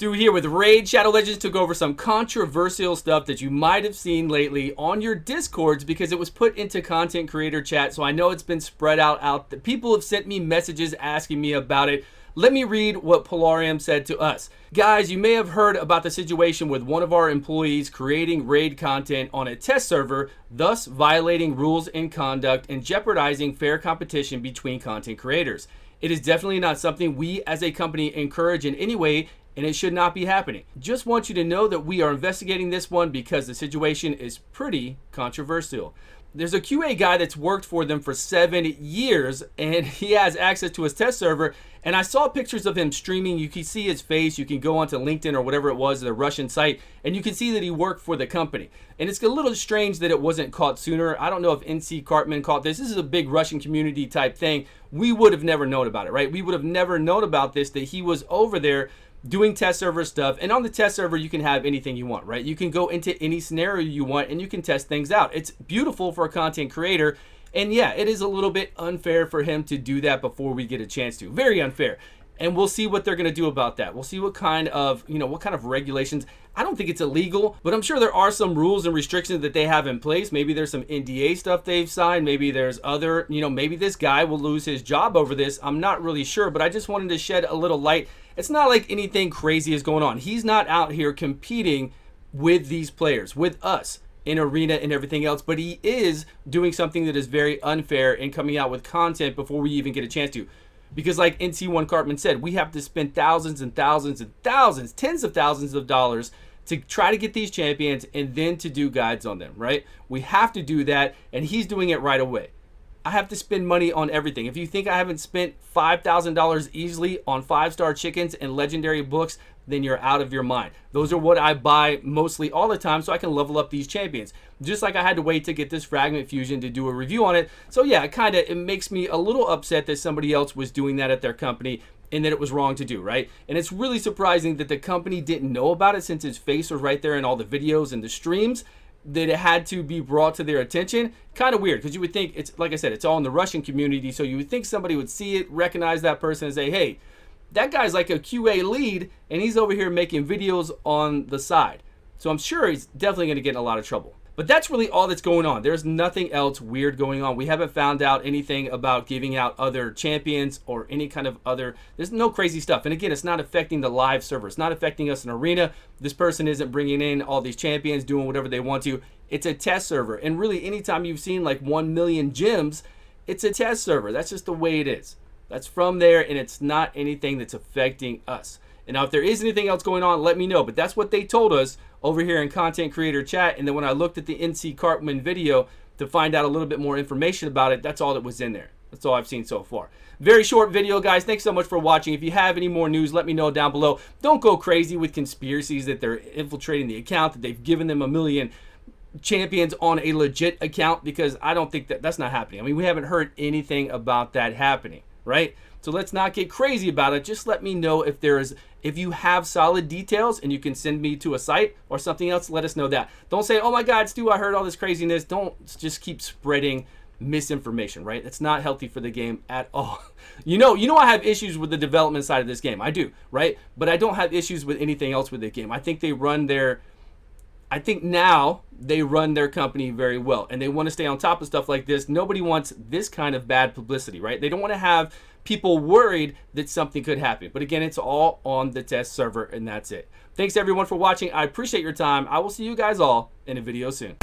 Stu here with Raid. Shadow Legends took over some controversial stuff that you might have seen lately on your Discords because it was put into content creator chat. So I know it's been spread out. People have sent me messages asking me about it. Let me read what Plarium said to us. Guys, you may have heard about the situation with one of our employees creating raid content on a test server, thus violating rules and conduct and jeopardizing fair competition between content creators. It is definitely not something we as a company encourage in any way, and it should not be happening. Just want you to know that we are investigating this one because the situation is pretty controversial. There's a QA guy that's worked for them for 7 years, and he has access to his test server, and I saw pictures of him streaming. You can see his face. You can go onto LinkedIn or whatever it was, the Russian site, and you can see that he worked for the company. And it's a little strange that it wasn't caught sooner. I don't know if NC Cartman caught this. This is a big Russian community type thing. We would have never known about it, right? We would have never known about this, that he was over there doing test server stuff. And on the test server, you can have anything you want, right? You can go into any scenario you want and you can test things out. It's beautiful for a content creator. And yeah, it is a little bit unfair for him to do that before we get a chance to. Very unfair. And we'll see what they're going to do about that. We'll see what kind of, what kind of regulations. I don't think it's illegal, but I'm sure there are some rules and restrictions that they have in place. Maybe there's some NDA stuff they've signed. Maybe there's other, maybe this guy will lose his job over this. I'm not really sure, but I just wanted to shed a little light. It's not like anything crazy is going on. He's not out here competing with these players, with us in arena and everything else, but he is doing something that is very unfair and coming out with content before we even get a chance to. Because like NC1 Cartman said, we have to spend thousands and thousands and thousands, tens of thousands of dollars to try to get these champions and then to do guides on them, right? We have to do that, and he's doing it right away. I have to spend money on everything. If you think I haven't spent $5,000 easily on 5-star chickens and legendary books, then you're out of your mind. Those are what I buy mostly all the time so I can level up these champions. Just like I had to wait to get this fragment fusion to do a review on it. So yeah, it makes me a little upset that somebody else was doing that at their company and that it was wrong to do, right? And it's really surprising that the company didn't know about it since his face was right there in all the videos and the streams, that it had to be brought to their attention. Kind of weird, because you would think, it's like I said, it's all in the Russian community, so you would think somebody would see it, recognize that person, and say, hey, that guy's like a QA lead, and he's over here making videos on the side. So I'm sure he's definitely going to get in a lot of trouble. But that's really all that's going on. There's nothing else weird going on. We haven't found out anything about giving out other champions or any kind of other, there's no crazy stuff. And again, it's not affecting the live server. It's not affecting us in arena. This person isn't bringing in all these champions, doing whatever they want to. It's a test server. And really, anytime you've seen like 1 million gems, it's a test server. That's just the way it is. That's from there, and it's not anything that's affecting us. And now if there is anything else going on, let me know. But that's what they told us over here in content creator chat. And then when I looked at the NC Cartman video to find out a little bit more information about it, that's all that was in there. That's all I've seen so far. Very short video, guys. Thanks so much for watching. If you have any more news, let me know down below. Don't go crazy with conspiracies that they're infiltrating the account, that they've given them 1 million champions on a legit account, because I don't think that's not happening. I mean, we haven't heard anything about that happening, right? So let's not get crazy about it. Just let me know if you have solid details and you can send me to a site or something else. Let us know that. Don't say, oh my God, Stu, I heard all this craziness. Don't just keep spreading misinformation, right? That's not healthy for the game at all. You know I have issues with the development side of this game. I do, right? But I don't have issues with anything else with the game. I think now they run their company very well, and they want to stay on top of stuff like this. Nobody wants this kind of bad publicity, right? They don't want to have people worried that something could happen. But again, it's all on the test server, and that's it. Thanks everyone for watching. I appreciate your time. I will see you guys all in a video soon.